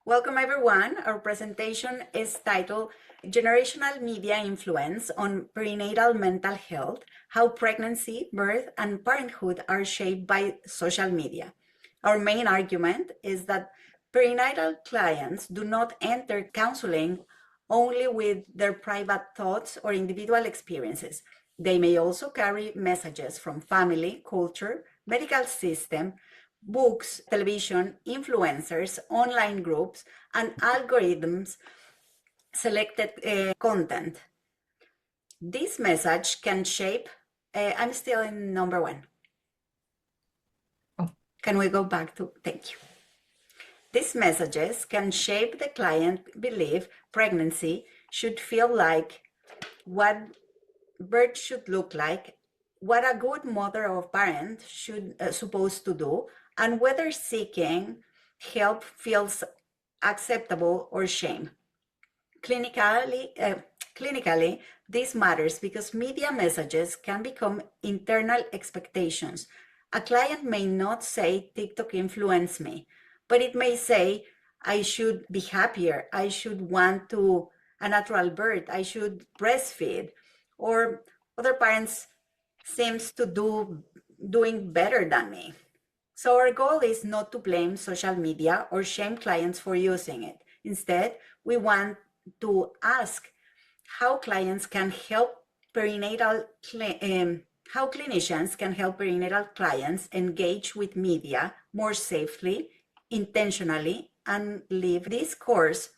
Welcome everyone. Our presentation is titled Generational Media Influence on Perinatal Mental Health, How Pregnancy, Birth, and Parenthood are Shaped by Social Media. Our main argument is that perinatal clients do not enter counseling only with their private thoughts or individual experiences. They may also carry messages from family, culture, medical system, books, television, influencers, online groups, and algorithms selected content. This message can shape, I'm still in number one. Can we go back to, thank you. These messages can shape the client belief pregnancy should feel like, what birth should look like, what a good mother or parent should supposed to do, and whether seeking help feels acceptable or shame. Clinically, this matters because media messages can become internal expectations. A client may not say TikTok influenced me, but it may say I should be happier, I should want to a natural birth, I should breastfeed, or other parents seems to doing better than me. So our goal is not to blame social media or shame clients for using it. Instead, we want to ask how clients can help how clinicians can help perinatal clients engage with media more safely, intentionally, and live this course.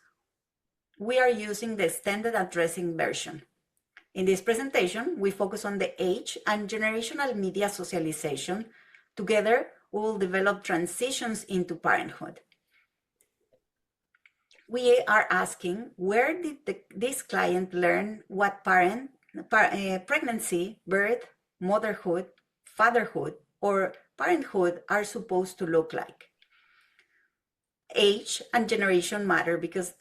We are using the extended addressing version. In this presentation, we focus on the age and generational media socialization. Together, we will develop transitions into parenthood. We are asking, where did this client learn what pregnancy, birth, motherhood, fatherhood, or parenthood are supposed to look like? Age and generation matter because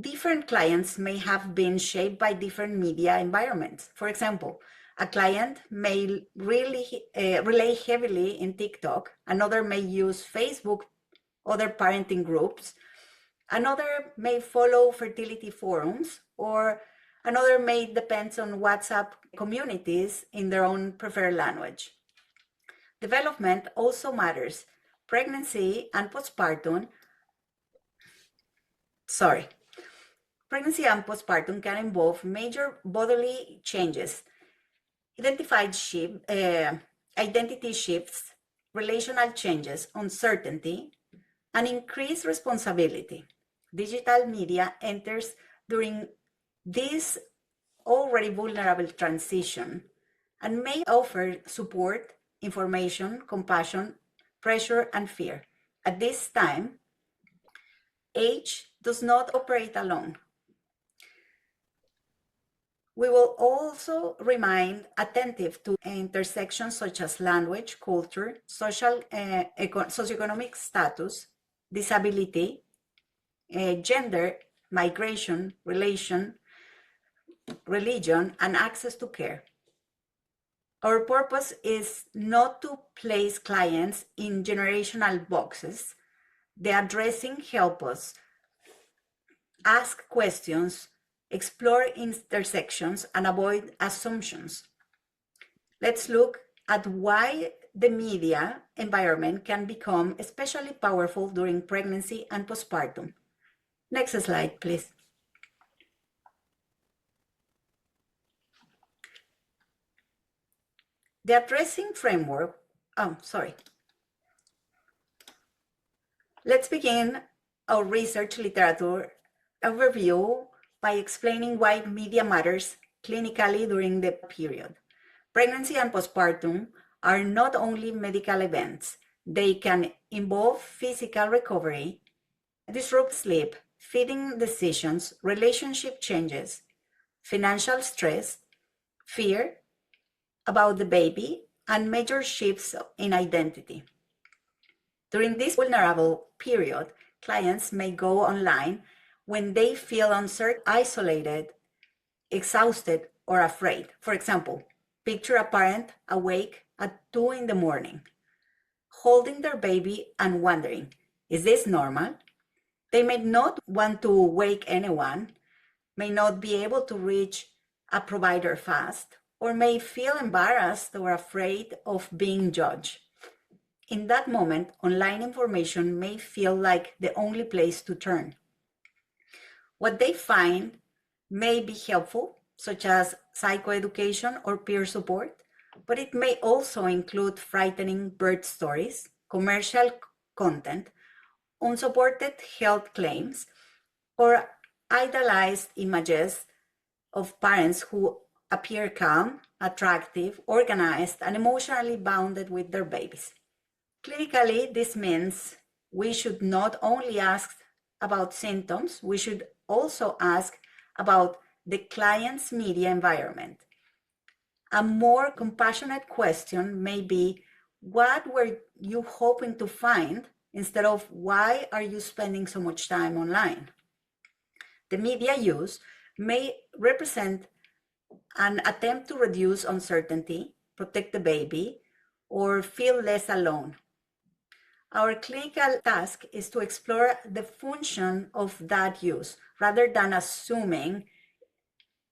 different clients may have been shaped by different media environments. For example, a client may really rely heavily in TikTok, another may use Facebook, other parenting groups, another may follow fertility forums, or another may depend on WhatsApp communities in their own preferred language. Development also matters. Pregnancy and postpartum can involve major bodily changes, identity shifts, relational changes, uncertainty, and increased responsibility. Digital media enters during this already vulnerable transition and may offer support, information, compassion, pressure, and fear. At this time, age does not operate alone. We will also remain attentive to intersections such as language, culture, socioeconomic status, disability, gender, migration, religion, and access to care. Our purpose is not to place clients in generational boxes. The addressing help us ask questions, explore intersections, and avoid assumptions. Let's look at why the media environment can become especially powerful during pregnancy and postpartum. Next slide, please. The addressing framework, Let's begin our research literature overview by explaining why media matters clinically during the period. Pregnancy and postpartum are not only medical events. They can involve physical recovery, disrupt sleep, feeding decisions, relationship changes, financial stress, fear about the baby, and major shifts in identity. During this vulnerable period, clients may go online when they feel uncertain, isolated, exhausted, or afraid. For example, picture a parent awake at 2 in the morning, holding their baby and wondering, is this normal? They may not want to wake anyone, may not be able to reach a provider fast, or may feel embarrassed or afraid of being judged. In that moment, online information may feel like the only place to turn. What they find may be helpful, such as psychoeducation or peer support, but it may also include frightening birth stories, commercial content, unsupported health claims, or idealized images of parents who appear calm, attractive, organized, and emotionally bonded with their babies. Clinically, this means we should not only ask about symptoms, we should also ask about the client's media environment. A more compassionate question may be, what were you hoping to find, instead of why are you spending so much time online? The media use may represent an attempt to reduce uncertainty, protect the baby, or feel less alone. Our clinical task is to explore the function of that use rather than assuming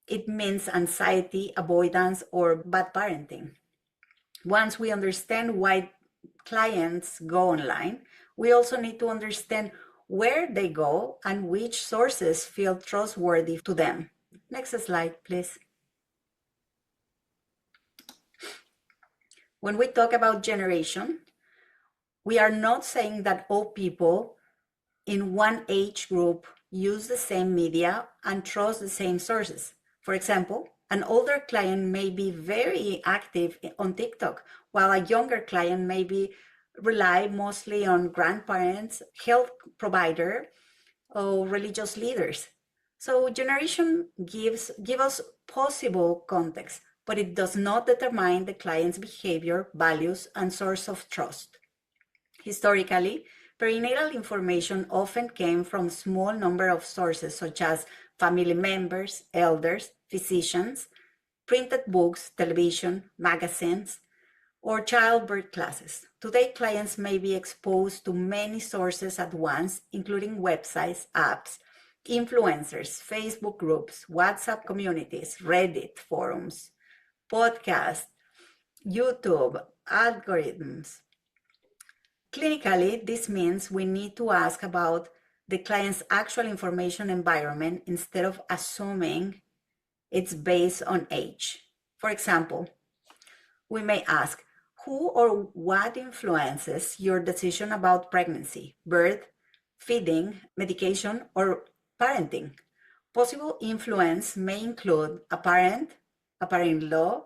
it means anxiety, avoidance, or bad parenting. Once we understand why clients go online, we also need to understand where they go and which sources feel trustworthy to them. Next slide, please. When we talk about generation, we are not saying that all people in one age group use the same media and trust the same sources. For example, an older client may be very active on TikTok, while a younger client may rely mostly on grandparents, health provider, or religious leaders. So generation give us possible context, but it does not determine the client's behavior, values, and source of trust. Historically, perinatal information often came from a small number of sources, such as family members, elders, physicians, printed books, television, magazines, or childbirth classes. Today, clients may be exposed to many sources at once, including websites, apps, influencers, Facebook groups, WhatsApp communities, Reddit forums, podcasts, YouTube, algorithms. Clinically, this means we need to ask about the client's actual information environment instead of assuming it's based on age. For example, we may ask, who or what influences your decision about pregnancy, birth, feeding, medication, or parenting? Possible influence may include a parent-in-law,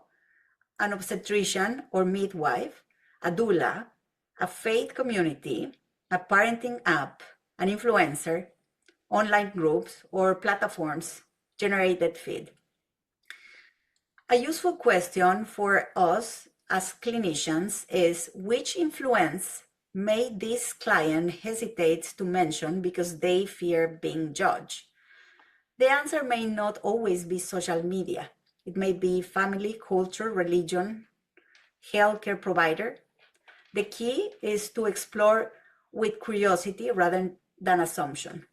an obstetrician or midwife, a doula, a faith community, a parenting app, an influencer, online groups, or platforms generated feed. A useful question for us as clinicians is, which influence may this client hesitate to mention because they fear being judged? The answer may not always be social media. It may be family, culture, religion, healthcare provider. The key is to explore with curiosity rather than assumption.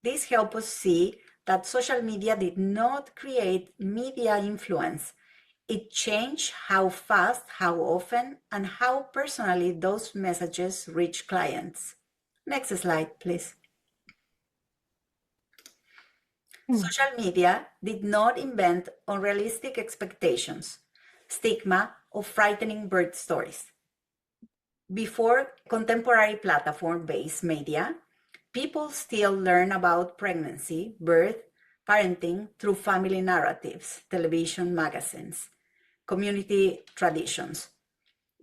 This helps us see that social media did not create media influence. It changed how fast, how often, and how personally those messages reach clients. Next slide, please. Social media did not invent unrealistic expectations, stigma, or frightening birth stories. Before contemporary platform-based media, people still learn about pregnancy, birth, parenting through family narratives, television, magazines, community traditions.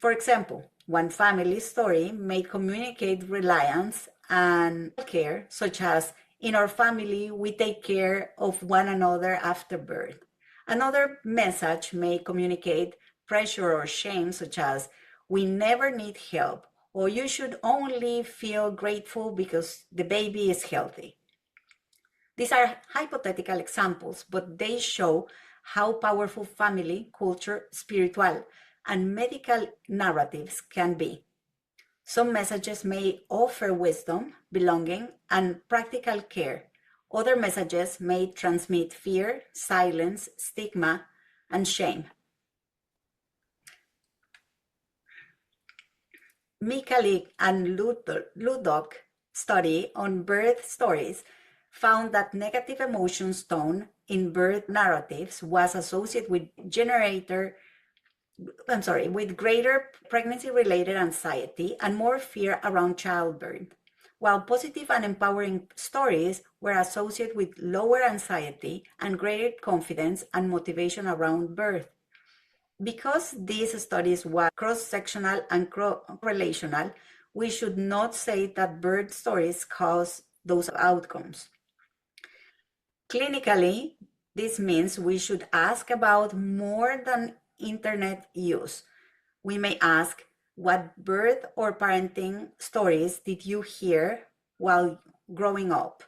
For example, one family story may communicate reliance and care, such as, in our family, we take care of one another after birth. Another message may communicate pressure or shame, such as, we never need help, or you should only feel grateful because the baby is healthy. These are hypothetical examples, but they show how powerful family, culture, spiritual, and medical narratives can be. Some messages may offer wisdom, belonging, and practical care. Other messages may transmit fear, silence, stigma, and shame. Mikalik and Ludok study on birth stories found that negative emotions tone in birth narratives was associated with with greater pregnancy-related anxiety and more fear around childbirth, while positive and empowering stories were associated with lower anxiety and greater confidence and motivation around birth. Because these studies were cross-sectional and relational, we should not say that birth stories cause those outcomes. Clinically, this means we should ask about more than internet use. We may ask, what birth or parenting stories did you hear while growing up?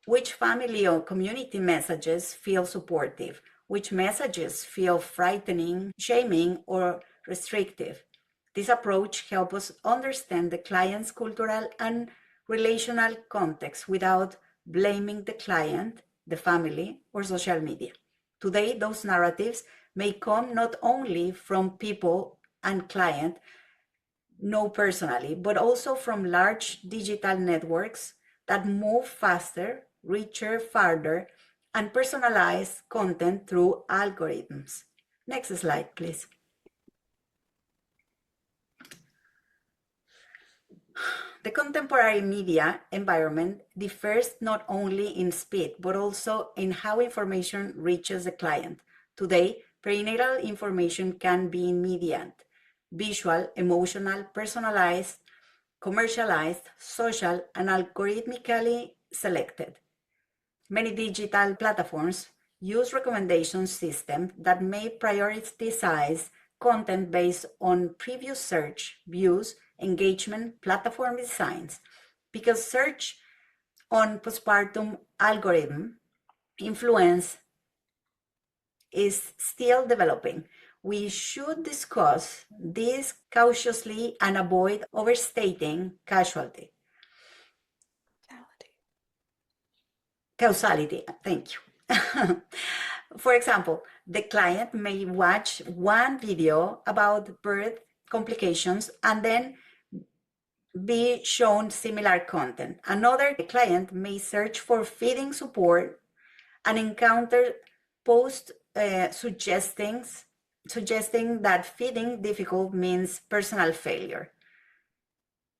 Which family or community messages feel supportive? Which messages feel frightening, shaming, or restrictive? This approach helps us understand the client's cultural and relational context without blaming the client, the family, or social media. Today, those narratives may come not only from people and client know personally, but also from large digital networks that move faster, richer, farther, and personalize content through algorithms. Next slide, please. The contemporary media environment differs not only in speed, but also in how information reaches the client. Today, perinatal information can be immediate, visual, emotional, personalized, commercialized, social, and algorithmically selected. Many digital platforms use recommendation systems that may prioritize content based on previous search, views, engagement, platform designs. Because search on postpartum algorithm influence is still developing, we should discuss this cautiously and avoid overstating causality. Thank you. For example, the client may watch one video about birth complications and then be shown similar content. Another client may search for feeding support and encounter posts suggesting that feeding difficult means personal failure.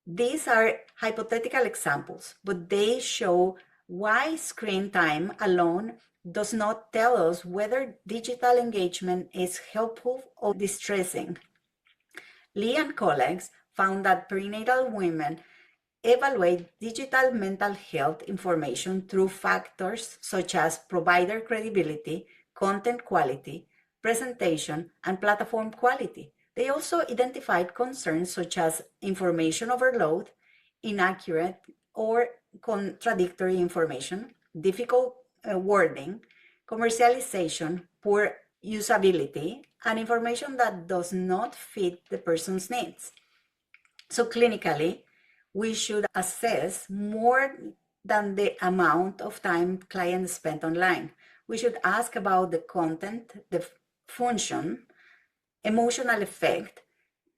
These are hypothetical examples, but they show why screen time alone does not tell us whether digital engagement is helpful or distressing. Lee and colleagues found that perinatal women evaluate digital mental health information through factors such as provider credibility, content quality, presentation, and platform quality. They also identified concerns such as information overload, inaccurate or contradictory information, difficult wording, commercialization, poor usability, and information that does not fit the person's needs. So clinically, we should assess more than the amount of time clients spend online. We should ask about the content, the function, emotional effect,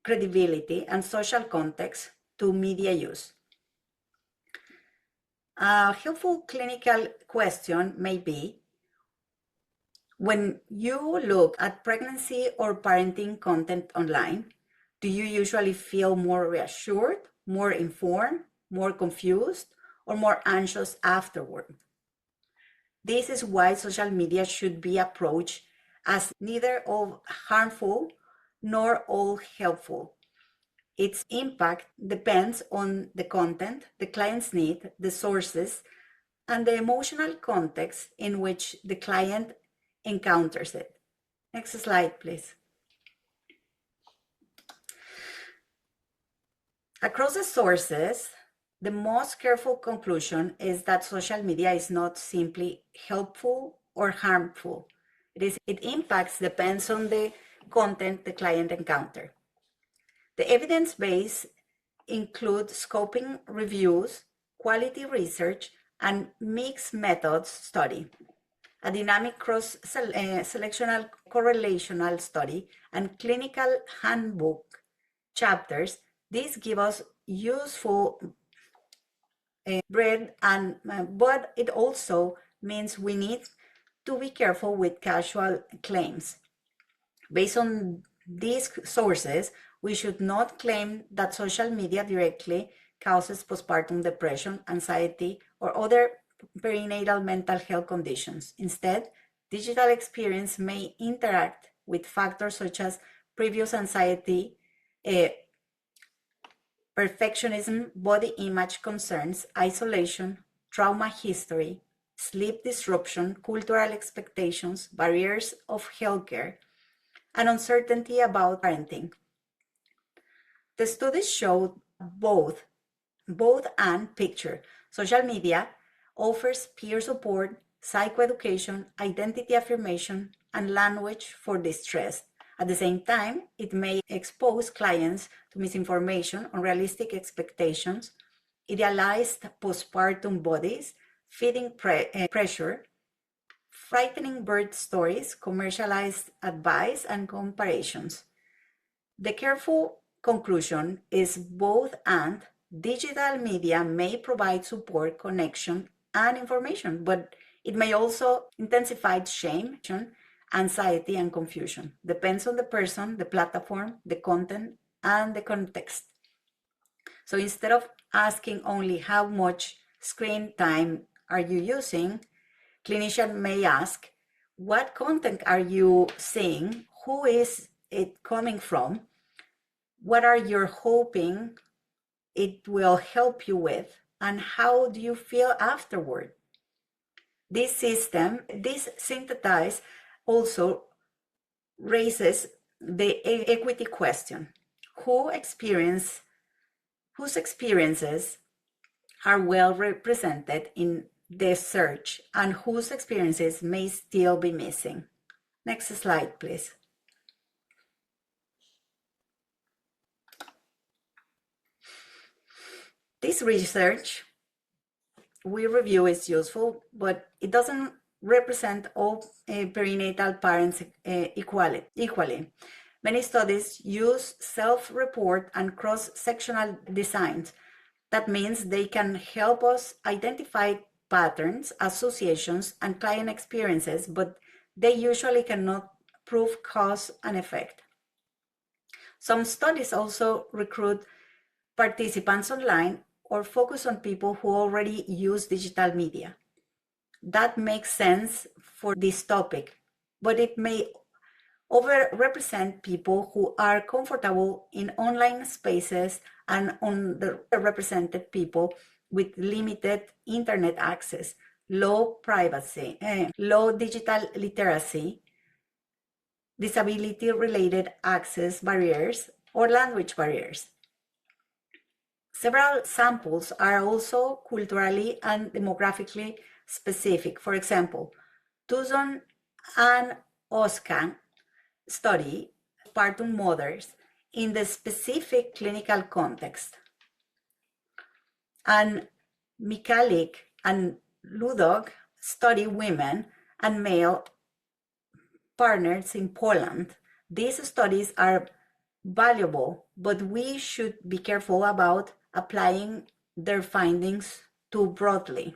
credibility, and social context to media use. A helpful clinical question may be, when you look at pregnancy or parenting content online, do you usually feel more reassured, more informed, more confused, or more anxious afterward? This is why social media should be approached as neither all harmful nor all helpful. Its impact depends on the content, the client's need, the sources, and the emotional context in which the client encounters it. Next slide, please. Across the sources, the most careful conclusion is that social media is not simply helpful or harmful. Its impacts depends on the content the client encounter. The evidence base include scoping reviews, quality research, and mixed methods study, a dynamic cross-selectional correlational study, and clinical handbook chapters. These give us useful bread, and but it also means we need to be careful with casual claims. Based on these sources, we should not claim that social media directly causes postpartum depression, anxiety, or other perinatal mental health conditions. Instead, digital experience may interact with factors such as previous anxiety, perfectionism, body image concerns, isolation, trauma history, sleep disruption, cultural expectations, barriers of healthcare, and uncertainty about parenting. The studies showed both and picture. Social media offers peer support, psychoeducation, identity affirmation, and language for distress. At the same time, it may expose clients to misinformation, unrealistic expectations, idealized postpartum bodies, feeding pressure, frightening birth stories, commercialized advice, and comparisons. The careful conclusion is both and. Digital media may provide support, connection, and information, but it may also intensify shame, anxiety, and confusion. Depends on the person, the platform, the content, and the context. So instead of asking only how much screen time are you using, clinician may ask, what content are you seeing? Who is it coming from? What are you hoping it will help you with? And how do you feel afterward? This synthesize also raises the equity question. Whose experiences are well represented in the search and whose experiences may still be missing? Next slide, please. This research we review is useful, but it doesn't represent all perinatal parents equally. Many studies use self-report and cross-sectional designs. That means they can help us identify patterns, associations, and client experiences, but they usually cannot prove cause and effect. Some studies also recruit participants online or focus on people who already use digital media. That makes sense for this topic, but it may overrepresent people who are comfortable in online spaces and underrepresented people with limited internet access, low privacy, low digital literacy, disability-related access barriers, or language barriers. Several samples are also culturally and demographically specific. For example, Tuzon and Oscan study postpartum mothers in the specific clinical context. And Mikalik and Ludog study women and male partners in Poland. These studies are valuable, but we should be careful about applying their findings too broadly.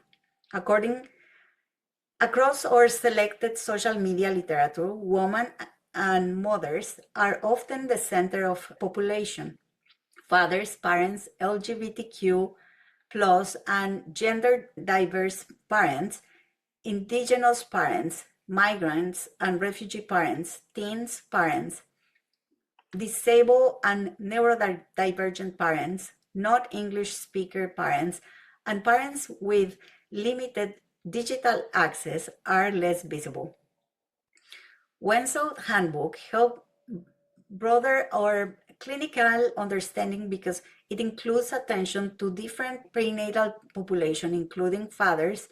Across our selected social media literature, women and mothers are often the center of population. Fathers, parents, LGBTQ plus and gender diverse parents, indigenous parents, migrants and refugee parents, teens parents, disabled and neurodivergent parents, not English speaker parents, and parents with limited digital access are less visible. Wenzel's handbook helps broader our clinical understanding because it includes attention to different prenatal population, including fathers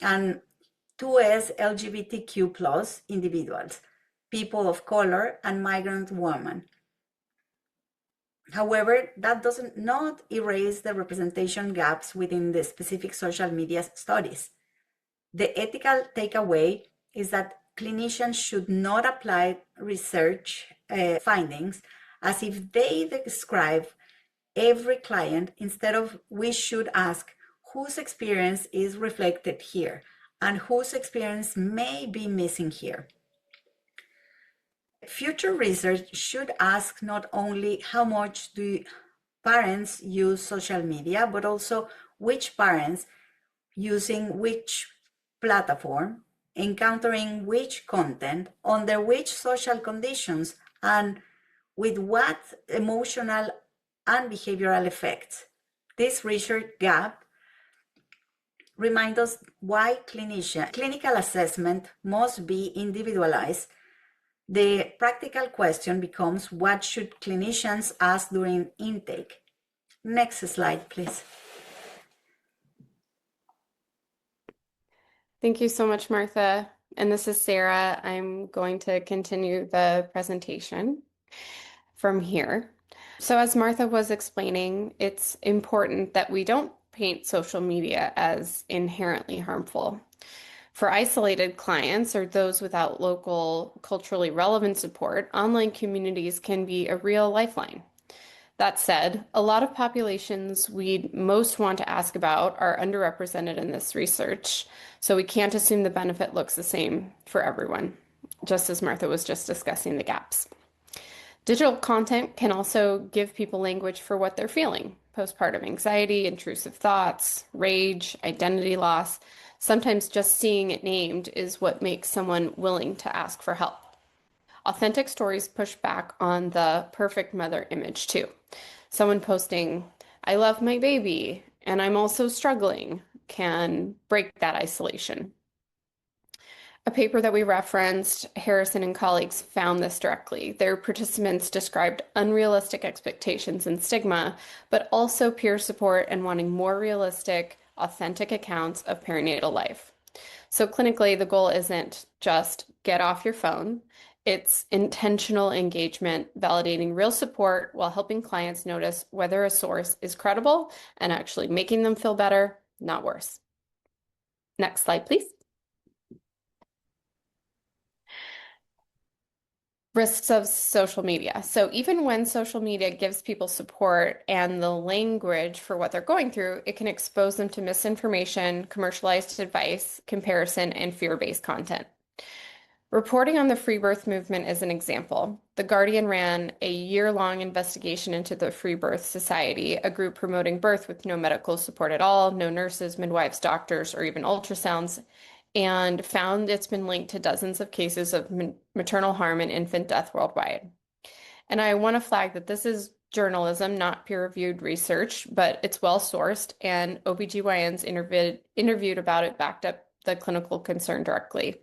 and 2S LGBTQ plus individuals, people of color, and migrant women. However, that doesn't not erase the representation gaps within the specific social media studies. The ethical takeaway is that clinicians should not apply research findings as if they describe every client. Instead of, we should ask whose experience is reflected here and whose experience may be missing here. Future research should ask not only how much do parents use social media, but also which parents using which platform, encountering which content, under which social conditions, and with what emotional and behavioral effects. This research gap reminds us why clinical assessment must be individualized. The practical question becomes, what should clinicians ask during intake? Next slide, please. Thank you so much, Martha. And this is Sarah. I'm going to continue the presentation from here. So as Martha was explaining, it's important that we don't paint social media as inherently harmful. For isolated clients or those without local culturally relevant support, online communities can be a real lifeline. That said, a lot of populations we'd most want to ask about are underrepresented in this research, so we can't assume the benefit looks the same for everyone, just as Martha was just discussing the gaps. Digital content can also give people language for what they're feeling: postpartum anxiety, intrusive thoughts, rage, identity loss. Sometimes just seeing it named is what makes someone willing to ask for help. Authentic stories push back on the perfect mother image too. Someone posting, "I love my baby and I'm also struggling," can break that isolation. A paper that we referenced, Harrison and colleagues found this directly. Their participants described unrealistic expectations and stigma, but also peer support and wanting more realistic, authentic accounts of perinatal life. So clinically, the goal isn't just get off your phone. It's intentional engagement, validating real support while helping clients notice whether a source is credible and actually making them feel better, not worse. Next slide, please. Risks of social media. So even when social media gives people support and the language for what they're going through, it can expose them to misinformation, commercialized advice, comparison, and fear-based content. Reporting on the free birth movement is an example. The Guardian ran a year-long investigation into the Free Birth Society, a group promoting birth with no medical support at all, no nurses, midwives, doctors, or even ultrasounds, and found it's been linked to dozens of cases of maternal harm and infant death worldwide. And I want to flag that this is journalism, not peer-reviewed research, but it's well-sourced, and OBGYNs interviewed about it backed up the clinical concern directly.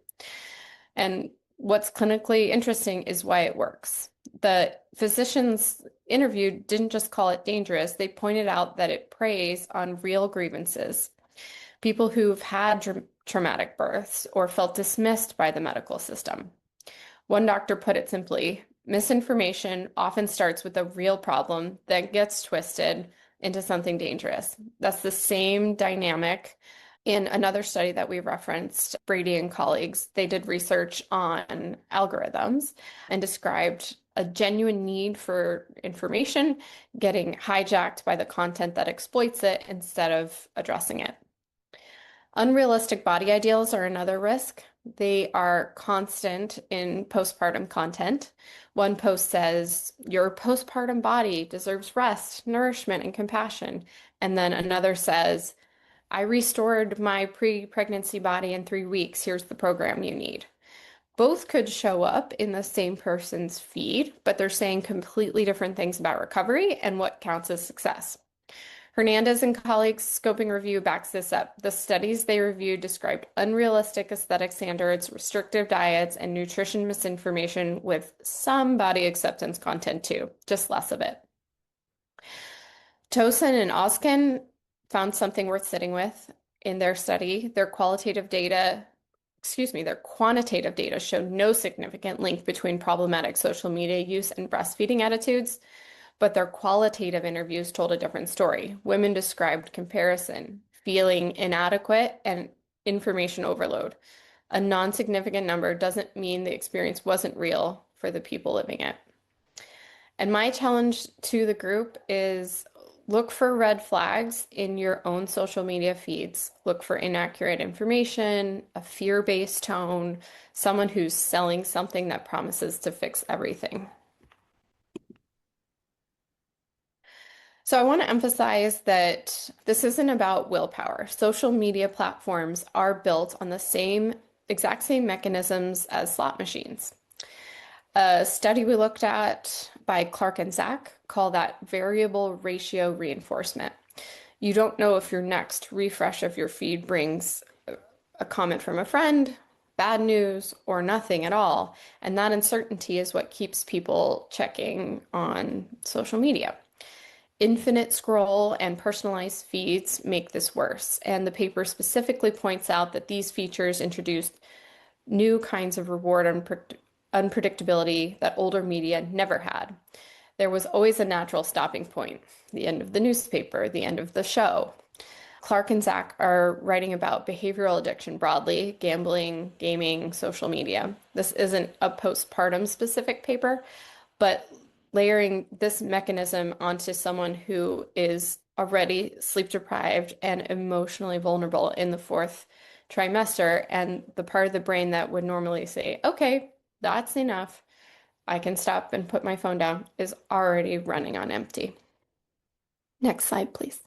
And what's clinically interesting is why it works. The physicians interviewed didn't just call it dangerous, they pointed out that it preys on real grievances. People who've had traumatic births or felt dismissed by the medical system. One doctor put it simply, misinformation often starts with a real problem that gets twisted into something dangerous. That's the same dynamic. In another study that we referenced, Brady and colleagues, they did research on algorithms and described a genuine need for information getting hijacked by the content that exploits it instead of addressing it. Unrealistic body ideals are another risk. They are constant in postpartum content. One post says, "Your postpartum body deserves rest, nourishment, and compassion." And then another says, "I restored my pre-pregnancy body in 3 weeks. Here's the program you need." Both could show up in the same person's feed, but they're saying completely different things about recovery and what counts as success. Hernandez and colleagues' scoping review backs this up. The studies they reviewed described unrealistic aesthetic standards, restrictive diets, and nutrition misinformation with some body acceptance content too, just less of it. Tosin and Oskin found something worth sitting with in their study. Their quantitative data showed no significant link between problematic social media use and breastfeeding attitudes. But their qualitative interviews told a different story. Women described comparison, feeling inadequate, and information overload. A non-significant number doesn't mean the experience wasn't real for the people living it. And my challenge to the group is look for red flags in your own social media feeds. Look for inaccurate information, a fear-based tone, someone who's selling something that promises to fix everything. So I want to emphasize that this isn't about willpower. Social media platforms are built on the exact same mechanisms as slot machines. A study we looked at by Clark and Zach call that variable ratio reinforcement. You don't know if your next refresh of your feed brings a comment from a friend, bad news, or nothing at all. And that uncertainty is what keeps people checking on social media. Infinite scroll and personalized feeds make this worse. And the paper specifically points out that these features introduced new kinds of reward unpredictability that older media never had. There was always a natural stopping point, the end of the newspaper, the end of the show. Clark and Zach are writing about behavioral addiction broadly, gambling, gaming, social media. This isn't a postpartum specific paper, but layering this mechanism onto someone who is already sleep deprived and emotionally vulnerable in the fourth trimester, and the part of the brain that would normally say, okay, that's enough, I can stop and put my phone down, is already running on empty. Next slide, please.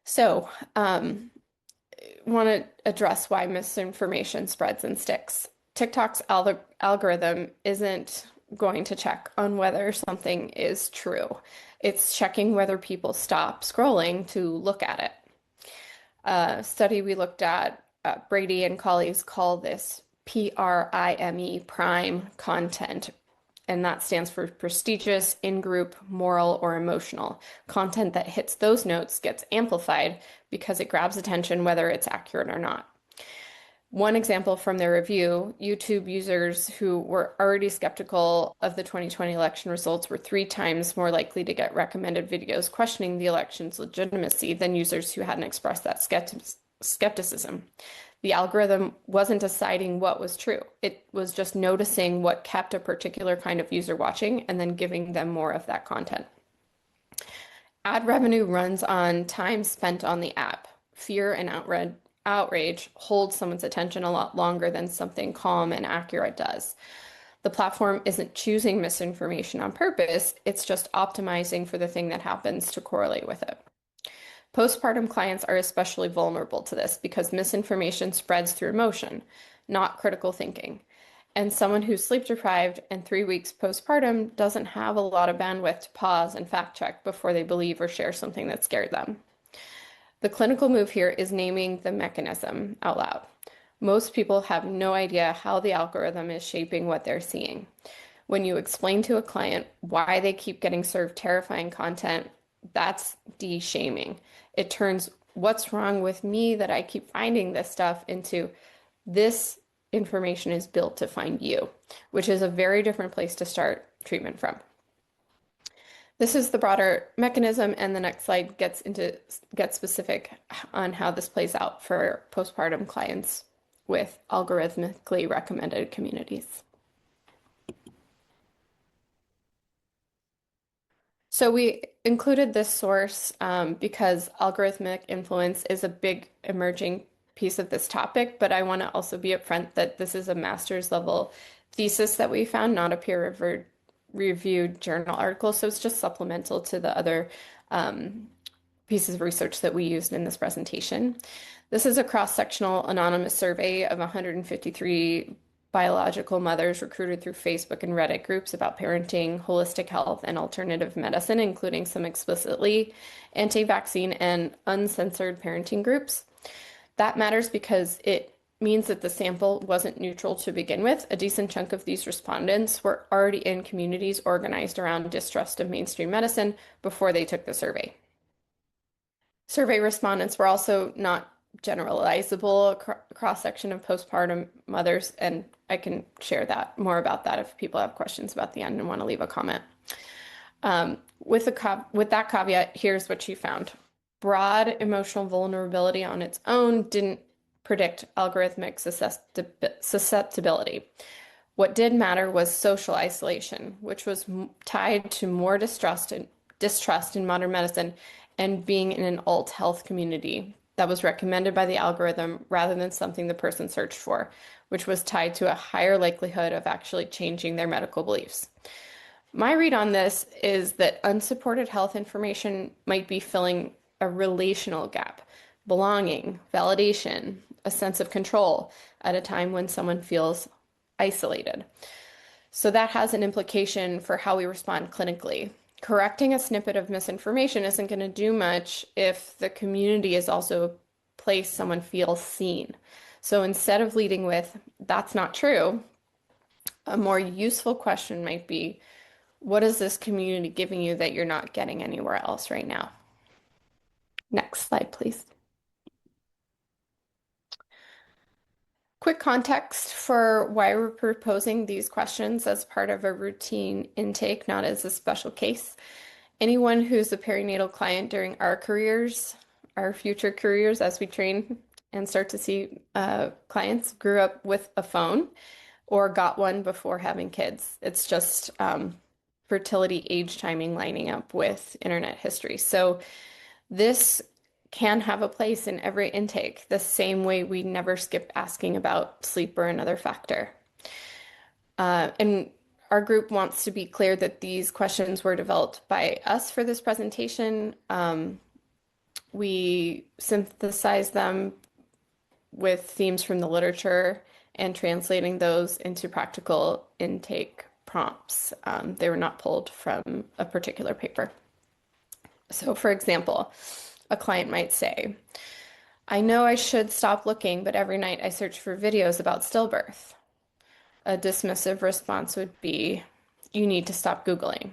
So, want to address why misinformation spreads and sticks. TikTok's algorithm isn't going to check on whether something is true. It's checking whether people stop scrolling to look at it. A study we looked at, Brady and colleagues call this prime content, and that stands for prestigious, in-group, moral, or emotional. Content that hits those notes gets amplified because it grabs attention whether it's accurate or not. One example from their review, YouTube users who were already skeptical of the 2020 election results were 3 times more likely to get recommended videos questioning the election's legitimacy than users who hadn't expressed that skepticism. The algorithm wasn't deciding what was true. It was just noticing what kept a particular kind of user watching and then giving them more of that content. Ad revenue runs on time spent on the app. Fear and outrage hold someone's attention a lot longer than something calm and accurate does. The platform isn't choosing misinformation on purpose, it's just optimizing for the thing that happens to correlate with it. Postpartum clients are especially vulnerable to this because misinformation spreads through emotion, not critical thinking. And someone who's sleep deprived and 3 weeks postpartum doesn't have a lot of bandwidth to pause and fact check before they believe or share something that scared them. The clinical move here is naming the mechanism out loud. Most people have no idea how the algorithm is shaping what they're seeing. When you explain to a client why they keep getting served terrifying content, that's de-shaming. It turns what's wrong with me that I keep finding this stuff into this information is built to find you, which is a very different place to start treatment from. This is the broader mechanism, and the next slide gets specific on how this plays out for postpartum clients with algorithmically recommended communities. So we included this source because algorithmic influence is a big emerging piece of this topic, but I want to also be upfront that this is a master's level thesis that we found, not a peer-reviewed journal article, so it's just supplemental to the other pieces of research that we used in this presentation. This is a cross-sectional anonymous survey of 153 biological mothers recruited through Facebook and Reddit groups about parenting, holistic health, and alternative medicine, including some explicitly anti-vaccine and uncensored parenting groups. That matters because it means that the sample wasn't neutral to begin with. A decent chunk of these respondents were already in communities organized around distrust of mainstream medicine before they took the survey. Survey respondents were also not generalizable cross-section of postpartum mothers, and I can share that more about that if people have questions about the end and want to leave a comment. With that caveat, here's what she found. Broad emotional vulnerability on its own didn't predict algorithmic susceptibility. What did matter was social isolation, which was tied to more distrust in modern medicine and being in an alt health community that was recommended by the algorithm rather than something the person searched for, which was tied to a higher likelihood of actually changing their medical beliefs. My read on this is that unsupported health information might be filling a relational gap, belonging, validation, a sense of control at a time when someone feels isolated. So that has an implication for how we respond clinically. Correcting a snippet of misinformation isn't going to do much if the community is also a place someone feels seen. So instead of leading with, that's not true, a more useful question might be, what is this community giving you that you're not getting anywhere else right now? Next slide, please. Quick context for why we're proposing these questions as part of a routine intake, not as a special case. Anyone who's a perinatal client during our careers, our future careers as we train and start to see clients, grew up with a phone or got one before having kids. It's just fertility age timing lining up with internet history. So this can have a place in every intake, the same way we never skip asking about sleep or another factor. And our group wants to be clear that these questions were developed by us for this presentation. We synthesized them with themes from the literature and translating those into practical intake prompts. They were not pulled from a particular paper. So for example, a client might say, I know I should stop looking, but every night I search for videos about stillbirth. A dismissive response would be, you need to stop Googling.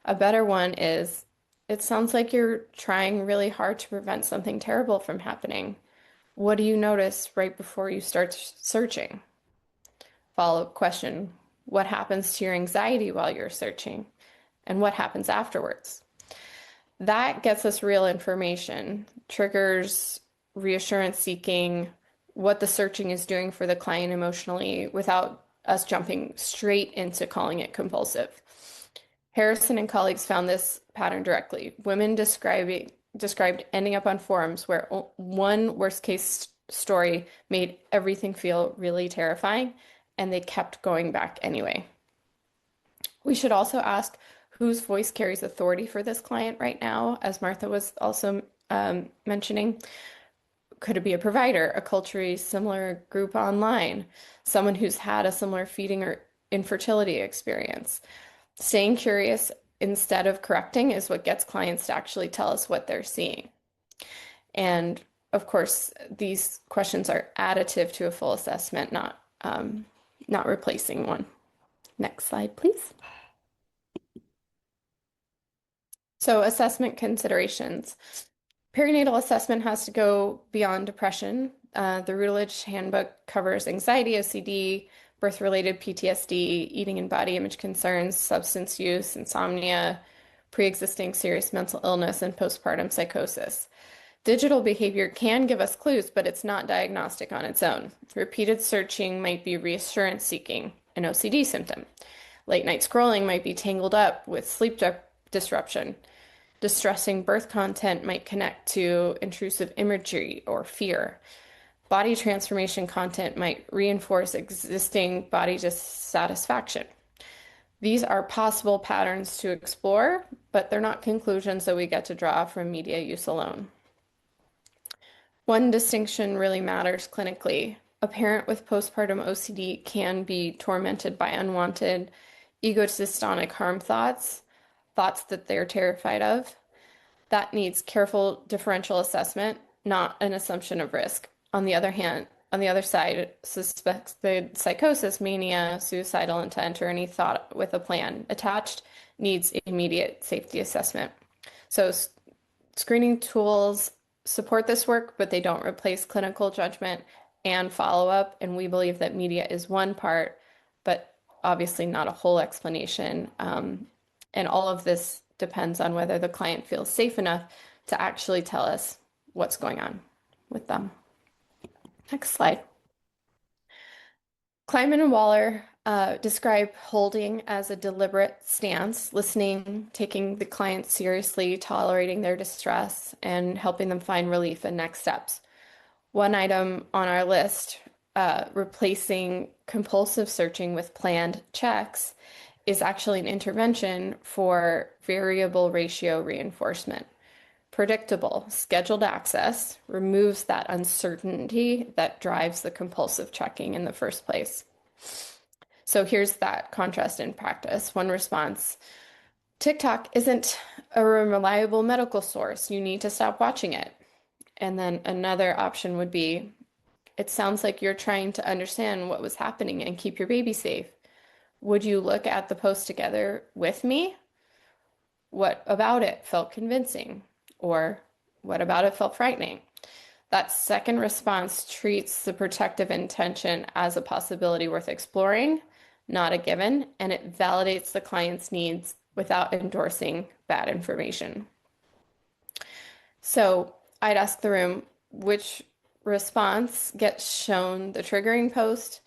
A better one is, it sounds like you're trying really hard to prevent something terrible from happening. What do you notice right before you start searching? Follow-up question, what happens to your anxiety while you're searching? And what happens afterwards? That gets us real information, triggers reassurance seeking, what the searching is doing for the client emotionally without us jumping straight into calling it compulsive. Harrison and colleagues found this pattern directly. Women described ending up on forums where one worst case story made everything feel really terrifying, and they kept going back anyway. We should also ask whose voice carries authority for this client right now, as Martha was also mentioning. Could it be a provider, a culturally similar group online, someone who's had a similar feeding or infertility experience? Staying curious instead of correcting is what gets clients to actually tell us what they're seeing. And of course, these questions are additive to a full assessment, not replacing one. Next slide, please. So assessment considerations. Perinatal assessment has to go beyond depression. The Routledge Handbook covers anxiety, OCD, birth-related PTSD, eating and body image concerns, substance use, insomnia, pre-existing serious mental illness, and postpartum psychosis. Digital behavior can give us clues, but it's not diagnostic on its own. Repeated searching might be reassurance seeking, an OCD symptom. Late night scrolling might be tangled up with sleep disruption. Distressing birth content might connect to intrusive imagery or fear. Body transformation content might reinforce existing body dissatisfaction. These are possible patterns to explore, but they're not conclusions that we get to draw from media use alone. One distinction really matters clinically. A parent with postpartum OCD can be tormented by unwanted ego-dystonic harm thoughts that they're terrified of. That needs careful differential assessment, not an assumption of risk. On the other hand, on the other side, suspected psychosis, mania, suicidal intent, or any thought with a plan attached needs immediate safety assessment. So screening tools support this work, but they don't replace clinical judgment and follow-up. And we believe that media is one part, but obviously not a whole explanation. And all of this depends on whether the client feels safe enough to actually tell us what's going on with them. Next slide. Kleiman and Waller describe holding as a deliberate stance, listening, taking the client seriously, tolerating their distress, and helping them find relief and next steps. One item on our list, replacing compulsive searching with planned checks, is actually an intervention for variable ratio reinforcement. Predictable, scheduled access removes that uncertainty that drives the compulsive checking in the first place. So here's that contrast in practice. One response, TikTok isn't a reliable medical source. You need to stop watching it. And then another option would be, it sounds like you're trying to understand what was happening and keep your baby safe. Would you look at the post together with me? What about it felt convincing? Or what about it felt frightening? That second response treats the protective intention as a possibility worth exploring, not a given, and it validates the client's needs without endorsing bad information. So I'd ask the room which response gets shown the triggering post,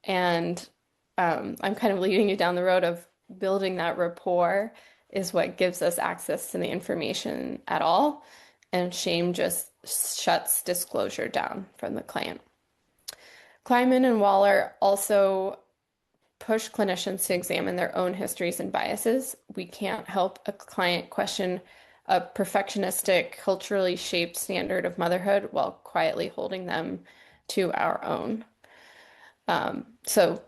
and I'm kind of leading you down the road of building that rapport is what gives us access to the information at all, and shame just shuts disclosure down from the client. Kleiman and Waller also push clinicians to examine their own histories and biases. We can't help a client question a perfectionistic, culturally shaped standard of motherhood while quietly holding them to our own. So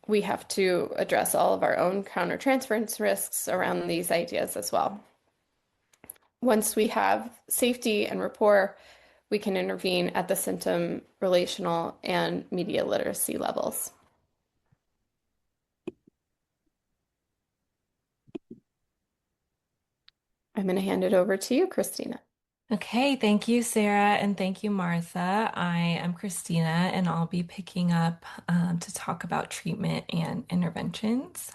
we have to address all of our own countertransference risks around these ideas as well. Once we have safety and rapport, we can intervene at the symptom, relational, and media literacy levels. I'm going to hand it over to you, Kristina. Okay, thank you, Sarah, and thank you, Martha. I am Kristina, and I'll be picking up to talk about treatment and interventions.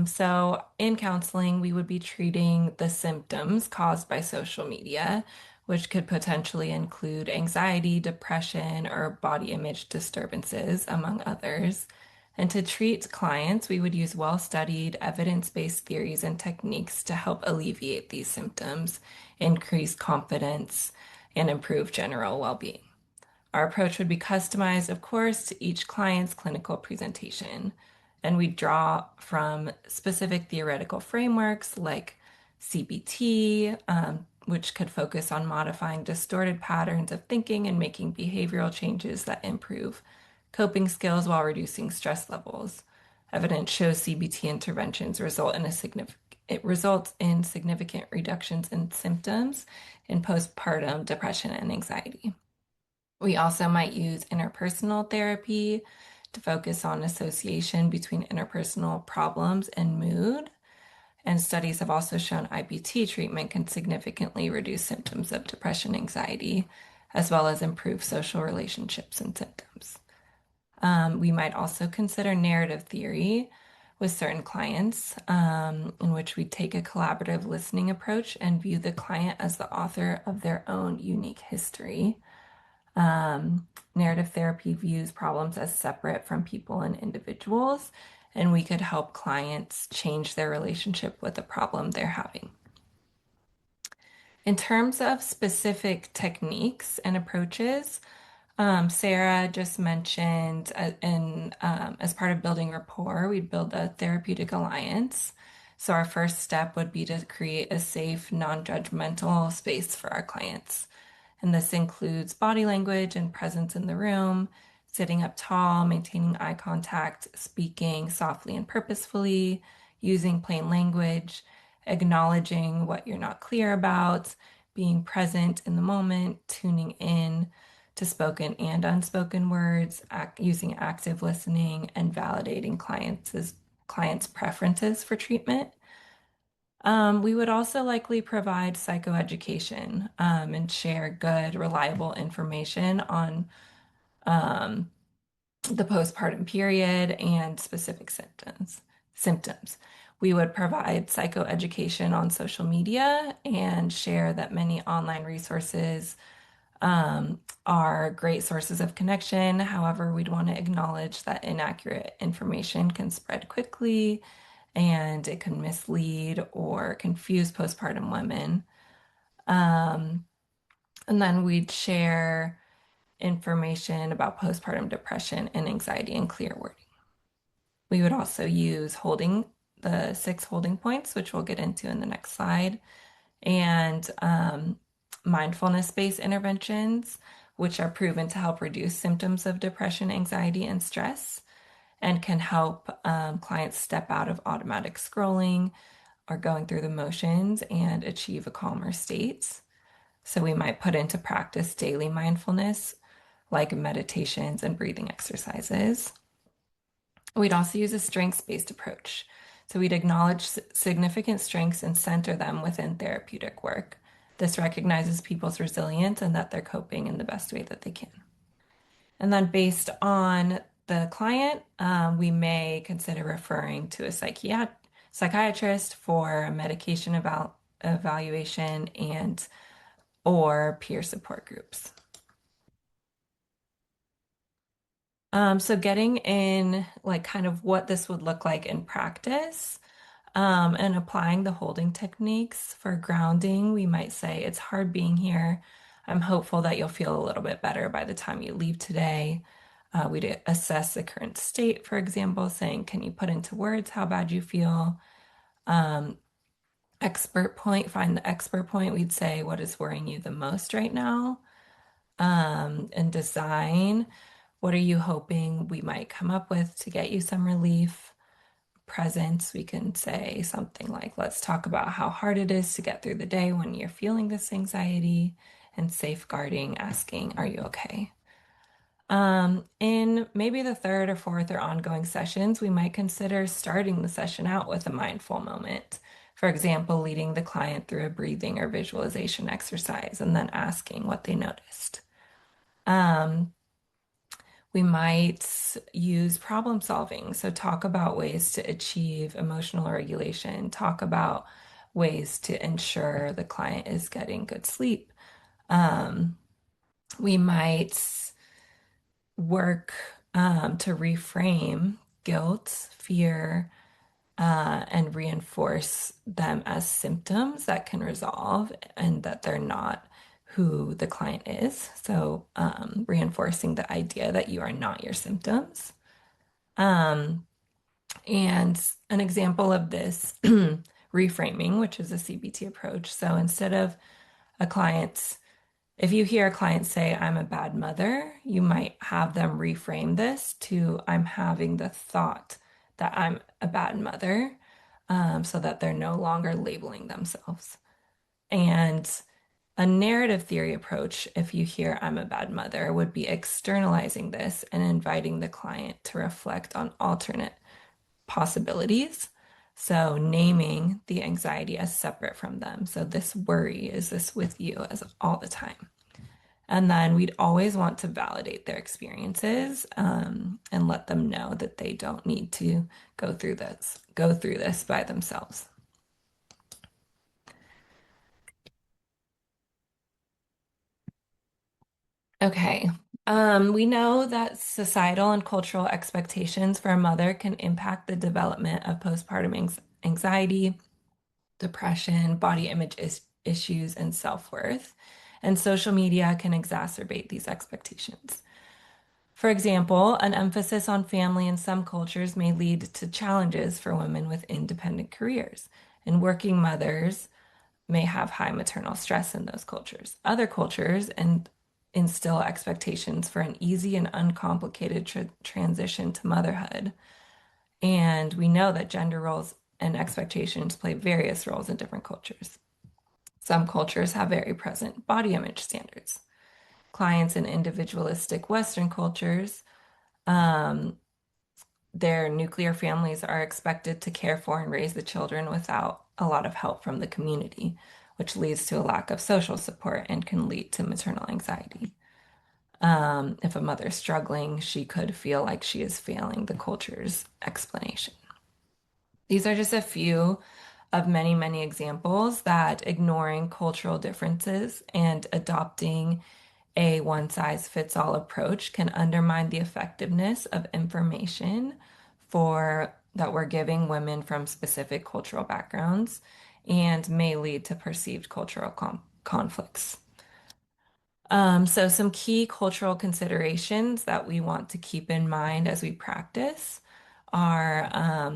So, in counseling, we would be treating the symptoms caused by social media, which could potentially include anxiety, depression, or body image disturbances, among others. And to treat clients, we would use well-studied, evidence-based theories and techniques to help alleviate these symptoms, increase confidence, and improve general well-being. Our approach would be customized, of course, to each client's clinical presentation. And we draw from specific theoretical frameworks like CBT, which could focus on modifying distorted patterns of thinking and making behavioral changes that improve coping skills while reducing stress levels. Evidence shows CBT interventions results in significant reductions in symptoms in postpartum depression and anxiety. We also might use interpersonal therapy to focus on association between interpersonal problems and mood. And studies have also shown IPT treatment can significantly reduce symptoms of depression, anxiety, as well as improve social relationships and symptoms. We might also consider narrative theory with certain clients, in which we take a collaborative listening approach and view the client as the author of their own unique history. Narrative therapy views problems as separate from people and individuals, and we could help clients change their relationship with the problem they're having. In terms of specific techniques and approaches, Sarah just mentioned as part of building rapport, we'd build a therapeutic alliance. So our first step would be to create a safe, non-judgmental space for our clients. And this includes body language and presence in the room, sitting up tall, maintaining eye contact, speaking softly and purposefully, using plain language, acknowledging what you're not clear about, being present in the moment, tuning in to spoken and unspoken words, using active listening, and validating clients' preferences for treatment. We would also likely provide psychoeducation and share good, reliable information on um, the postpartum period and specific symptoms. We would provide psychoeducation on social media and share that many online resources are great sources of connection. However, we'd want to acknowledge that inaccurate information can spread quickly and it can mislead or confuse postpartum women. Um, and then we'd share information about postpartum depression and anxiety in clear wording. We would also use the 6 holding points, which we'll get into in the next slide, and mindfulness-based interventions, which are proven to help reduce symptoms of depression, anxiety, and stress, and can help clients step out of automatic scrolling or going through the motions and achieve a calmer state. So we might put into practice daily mindfulness, like meditations and breathing exercises. We'd also use a strengths-based approach. So we'd acknowledge significant strengths and center them within therapeutic work. This recognizes people's resilience and that they're coping in the best way that they can. And then based on the client, we may consider referring to a psychiatrist for medication evaluation and or peer support groups. So getting in like kind of what this would look like in practice, and applying the holding techniques for grounding, we might say, it's hard being here. I'm hopeful that you'll feel a little bit better by the time you leave today. We'd assess the current state, for example, saying, can you put into words how bad you feel? Um, find the expert point. We'd say, what is worrying you the most right now? And design, what are you hoping we might come up with to get you some relief? Presence, we can say something like, let's talk about how hard it is to get through the day when you're feeling this anxiety, and safeguarding, asking, are you okay? In maybe the third or fourth or ongoing sessions, we might consider starting the session out with a mindful moment. For example, leading the client through a breathing or visualization exercise and then asking what they noticed. We might use problem solving. So, talk about ways to achieve emotional regulation, talk about ways to ensure the client is getting good sleep. We might work to reframe guilt, fear, and reinforce them as symptoms that can resolve and that they're not who the client is. So, reinforcing the idea that you are not your symptoms. Um, and an example of this reframing, which is a CBT approach. So, instead of a client's if you hear a client say, I'm a bad mother, you might have them reframe this to, I'm having the thought that I'm a bad mother, so that they're no longer labeling themselves. And a narrative theory approach, if you hear, I'm a bad mother, would be externalizing this and inviting the client to reflect on alternate possibilities. So, naming the anxiety as separate from them. So, this worry, is this with you as all the time? And then we'd always want to validate their experiences, and let them know that they don't need to go through this by themselves. Okay. We know that societal and cultural expectations for a mother can impact the development of postpartum anxiety, depression, body image issues, and self-worth. And social media can exacerbate these expectations. For example, an emphasis on family in some cultures may lead to challenges for women with independent careers, and working mothers may have high maternal stress in those cultures. Other cultures and instill expectations for an easy and uncomplicated transition to motherhood. And we know that gender roles and expectations play various roles in different cultures. Some cultures have very present body image standards. Clients in individualistic Western cultures, their nuclear families are expected to care for and raise the children without a lot of help from the community, which leads to a lack of social support and can lead to maternal anxiety. If a mother is struggling, she could feel like she is failing the culture's explanation. These are just a few of many, many examples that ignoring cultural differences and adopting a one-size-fits-all approach can undermine the effectiveness of information for that we're giving women from specific cultural backgrounds and may lead to perceived cultural conflicts. So some key cultural considerations that we want to keep in mind as we practice are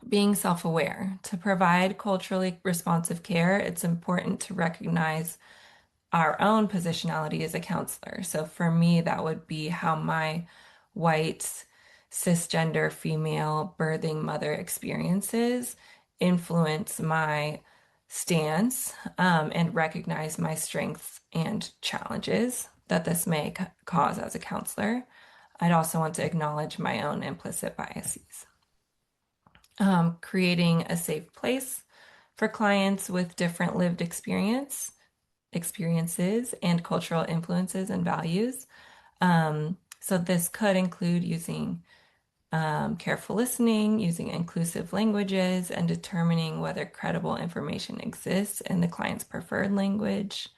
being self-aware. To provide culturally responsive care, it's important to recognize our own positionality as a counselor. So for me, that would be how my white, cisgender, female birthing mother experiences influence my stance, and recognize my strengths and challenges that this may cause as a counselor. I'd also want to acknowledge my own implicit biases. Creating a safe place for clients with different lived experiences and cultural influences and values. So this could include using careful listening, using inclusive languages, and determining whether credible information exists in the client's preferred language,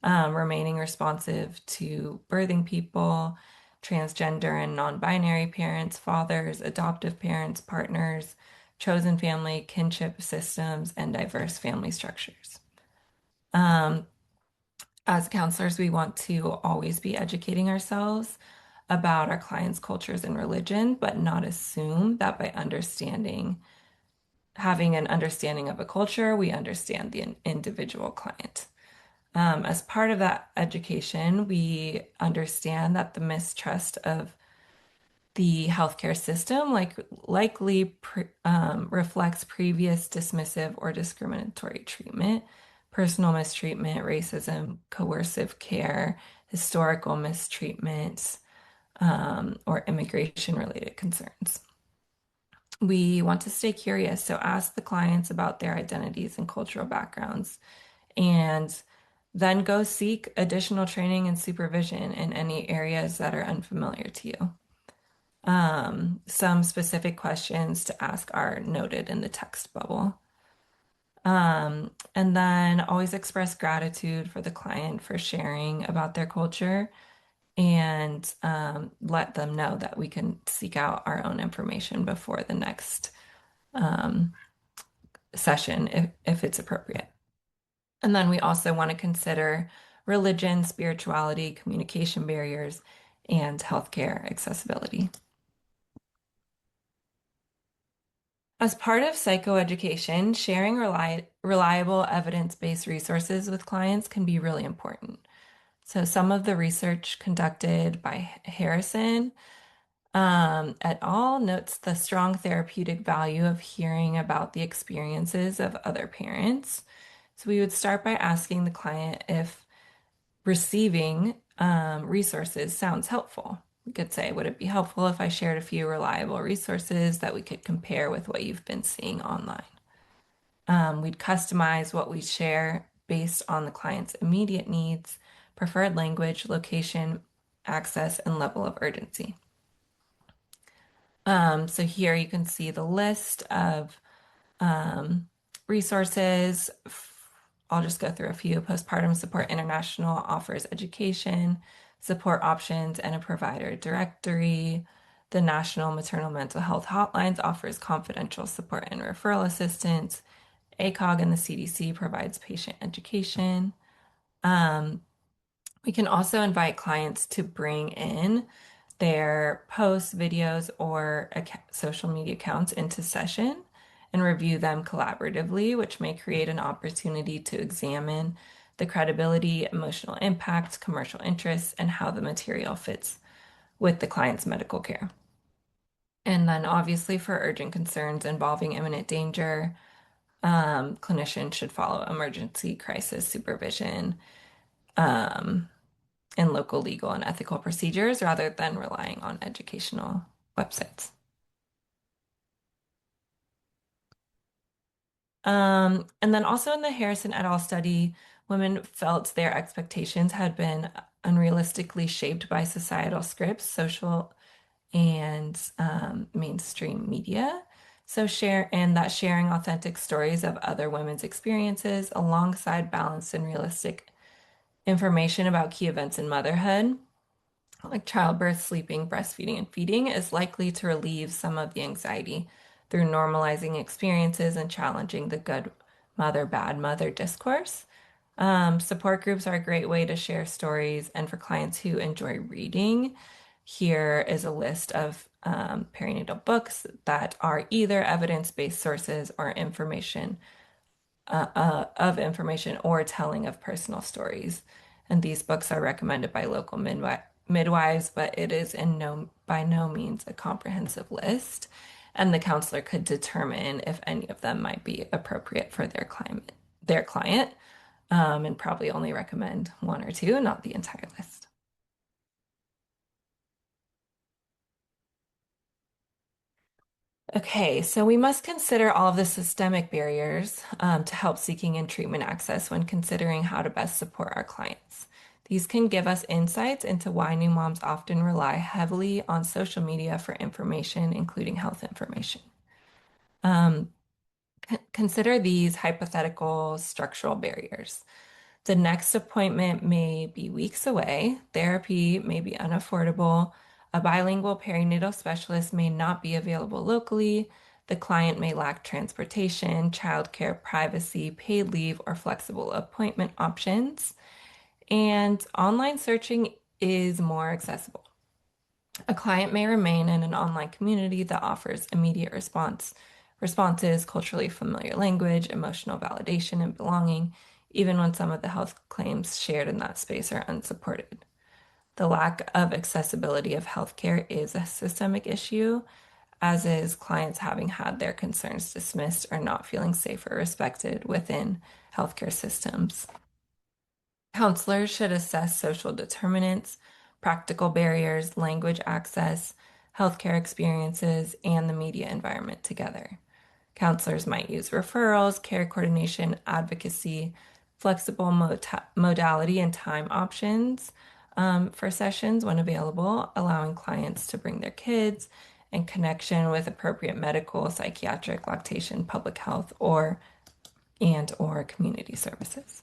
remaining responsive to birthing people, transgender and non-binary parents, fathers, adoptive parents, partners, chosen family, kinship systems, and diverse family structures. As counselors, we want to always be educating ourselves about our clients' cultures and religion, but not assume that by having an understanding of a culture, we understand the individual client. As part of that education, we understand that the mistrust of the healthcare system likely reflects previous dismissive or discriminatory treatment, personal mistreatment, racism, coercive care, historical mistreatment, or immigration-related concerns. We want to stay curious, so ask the clients about their identities and cultural backgrounds, and then go seek additional training and supervision in any areas that are unfamiliar to you. Some specific questions to ask are noted in the text bubble. And then always express gratitude for the client for sharing about their culture and let them know that we can seek out our own information before the next session if it's appropriate. And then we also want to consider religion, spirituality, communication barriers, and healthcare accessibility. As part of psychoeducation, sharing reliable evidence-based resources with clients can be really important. So some of the research conducted by Harrison et al. Notes the strong therapeutic value of hearing about the experiences of other parents. So we would start by asking the client if receiving resources sounds helpful. We could say, would it be helpful if I shared a few reliable resources that we could compare with what you've been seeing online? We'd customize what we share based on the client's immediate needs, preferred language, location, access, and level of urgency. So here you can see the list of resources. I'll just go through a few. Postpartum Support International offers education, support options, and a provider directory. The National Maternal Mental Health Hotlines offers confidential support and referral assistance. ACOG and the CDC provides patient education. We can also invite clients to bring in their posts, videos, or social media accounts into session and review them collaboratively, which may create an opportunity to examine the credibility, emotional impact, commercial interests, and how the material fits with the client's medical care. And then obviously for urgent concerns involving imminent danger, clinicians should follow emergency crisis supervision, and local legal and ethical procedures rather than relying on educational websites. And then also in the Harrison et al. Study, women felt their expectations had been unrealistically shaped by societal scripts, social and mainstream media. So that sharing authentic stories of other women's experiences alongside balanced and realistic information about key events in motherhood, like childbirth, sleeping, breastfeeding, and feeding, is likely to relieve some of the anxiety through normalizing experiences and challenging the good mother, bad mother discourse. Support groups are a great way to share stories, and for clients who enjoy reading, here is a list of perinatal books that are either evidence-based sources or information or telling of personal stories. And these books are recommended by local midwives, but it is by no means a comprehensive list. And the counselor could determine if any of them might be appropriate for their client, and probably only recommend one or two, not the entire list. Okay, so we must consider all of the systemic barriers to help seeking and treatment access when considering how to best support our clients. These can give us insights into why new moms often rely heavily on social media for information, including health information. Um, Consider these hypothetical structural barriers. The next appointment may be weeks away. Therapy may be unaffordable. A bilingual perinatal specialist may not be available locally. The client may lack transportation, childcare, privacy, paid leave, or flexible appointment options. And online searching is more accessible. A client may remain in an online community that offers immediate responses, culturally familiar language, emotional validation, and belonging, even when some of the health claims shared in that space are unsupported. The lack of accessibility of healthcare is a systemic issue, as is clients having had their concerns dismissed or not feeling safe or respected within healthcare systems. Counselors should assess social determinants, practical barriers, language access, healthcare experiences, and the media environment together. Counselors might use referrals, care coordination, advocacy, flexible modality and time options for sessions when available, allowing clients to bring their kids in connection with appropriate medical, psychiatric, lactation, public health, or community services.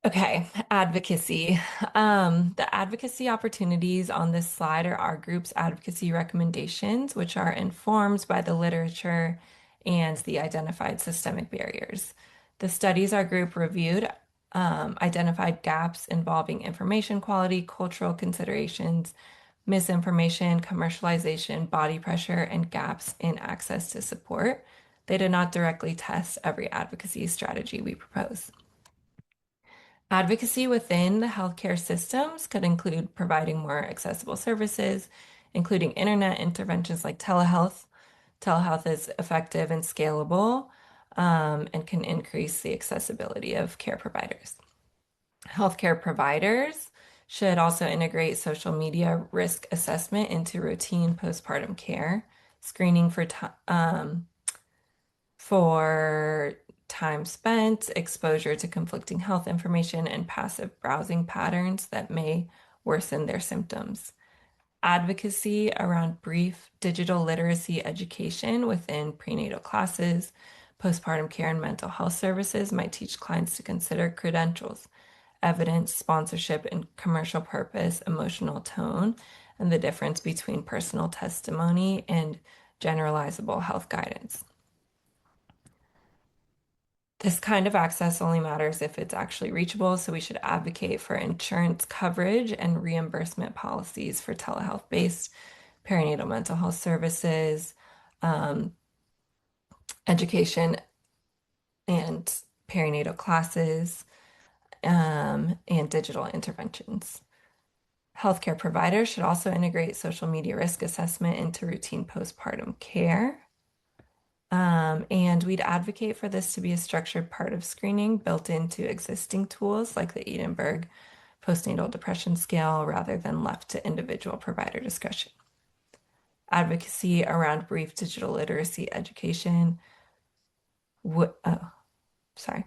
Okay, advocacy. The advocacy opportunities on this slide are our group's advocacy recommendations, which are informed by the literature and the identified systemic barriers. The studies our group reviewed identified gaps involving information quality, cultural considerations, misinformation, commercialization, body pressure, and gaps in access to support. They did not directly test every advocacy strategy we propose. Advocacy within the healthcare systems could include providing more accessible services, including internet interventions like telehealth. Telehealth is effective and scalable, and can increase the accessibility of care providers. Healthcare providers should also integrate social media risk assessment into routine postpartum care, screening for time spent, exposure to conflicting health information, and passive browsing patterns that may worsen their symptoms. Advocacy around brief digital literacy education within prenatal classes, postpartum care, and mental health services might teach clients to consider credentials, evidence, sponsorship, and commercial purpose, emotional tone, and the difference between personal testimony and generalizable health guidance. This kind of access only matters if it's actually reachable, so we should advocate for insurance coverage and reimbursement policies for telehealth-based perinatal mental health services, education and perinatal classes, and digital interventions. Healthcare providers should also integrate social media risk assessment into routine postpartum care. And we'd advocate for this to be a structured part of screening built into existing tools like the Edinburgh postnatal depression scale rather than left to individual provider discretion. advocacy around brief digital literacy education. Oh, sorry.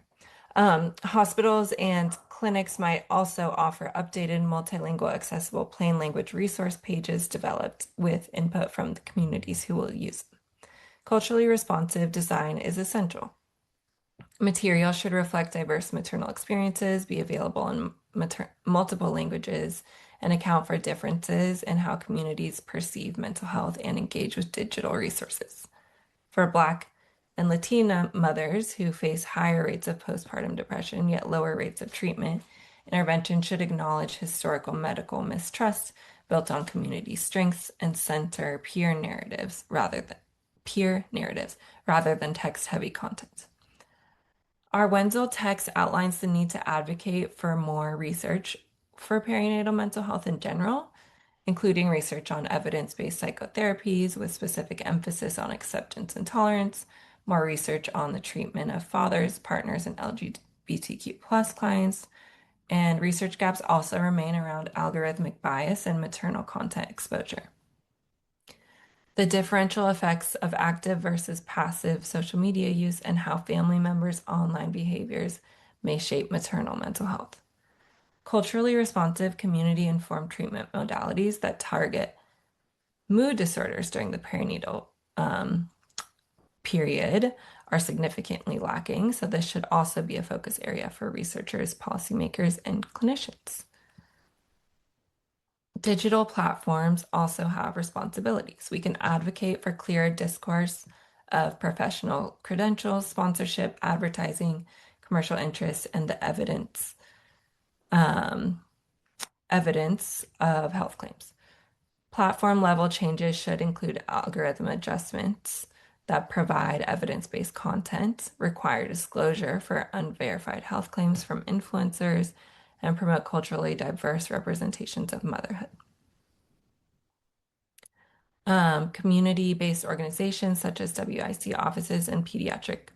Hospitals and clinics might also offer updated multilingual accessible plain language resource pages developed with input from the communities who will use them. Culturally responsive design is essential. Material should reflect diverse maternal experiences, be available in multiple languages, and account for differences in how communities perceive mental health and engage with digital resources. For Black and Latina mothers who face higher rates of postpartum depression yet lower rates of treatment, intervention should acknowledge historical medical mistrust built on community strengths and center peer narratives rather than text-heavy content. Our Wenzel text outlines the need to advocate for more research for perinatal mental health in general, including research on evidence-based psychotherapies with specific emphasis on acceptance and tolerance, more research on the treatment of fathers, partners, and LGBTQ plus clients, and research gaps also remain around algorithmic bias and maternal content exposure. The differential effects of active versus passive social media use and how family members' online behaviors may shape maternal mental health. Culturally responsive, community-informed treatment modalities that target mood disorders during the perinatal period are significantly lacking, so this should also be a focus area for researchers, policymakers, and clinicians. Digital platforms also have responsibilities. We can advocate for clear discourse of professional credentials, sponsorship, advertising, commercial interests, and the evidence of health claims. Platform level changes should include algorithm adjustments that provide evidence-based content, require disclosure for unverified health claims from influencers, and promote culturally diverse representations of motherhood. Community-based organizations such as WIC offices and pediatric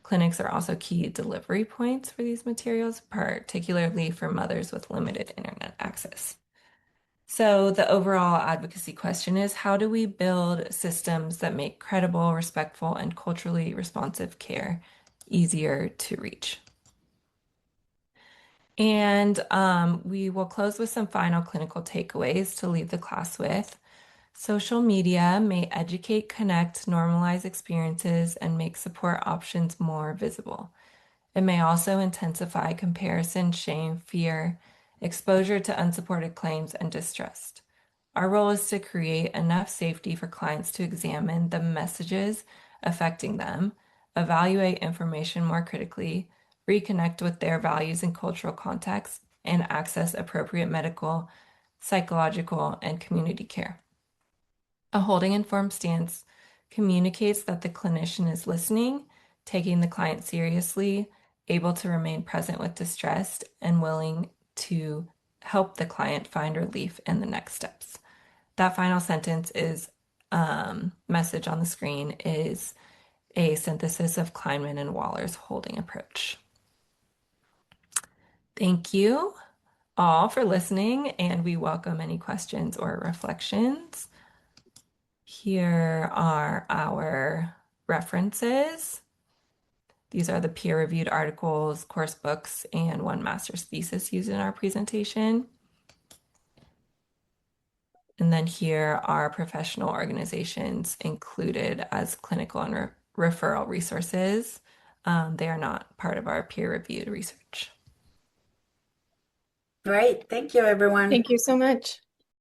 clinics are also key delivery points for these materials, particularly for mothers with limited internet access. So the overall advocacy question is, how do we build systems that make credible, respectful, and culturally responsive care easier to reach? And we will close with some final clinical takeaways to leave the class with. Social media may educate, connect, normalize experiences, and make support options more visible. It may also intensify comparison, shame, fear, exposure to unsupported claims, and distrust. Our role is to create enough safety for clients to examine the messages affecting them, evaluate information more critically, reconnect with their values and cultural context, and access appropriate medical, psychological, and community care. A holding informed stance communicates that the clinician is listening, taking the client seriously, able to remain present with distress, and willing to help the client find relief in the next steps. That final sentence is message on the screen is a synthesis of Kleinman and Waller's holding approach. Thank you all for listening, and we welcome any questions or reflections. Here are our references. These are the peer-reviewed articles, course books, and one master's thesis used in our presentation. And then here are professional organizations included as clinical and referral resources. They are not part of our peer-reviewed research. Great. Thank you, everyone. Thank you so much.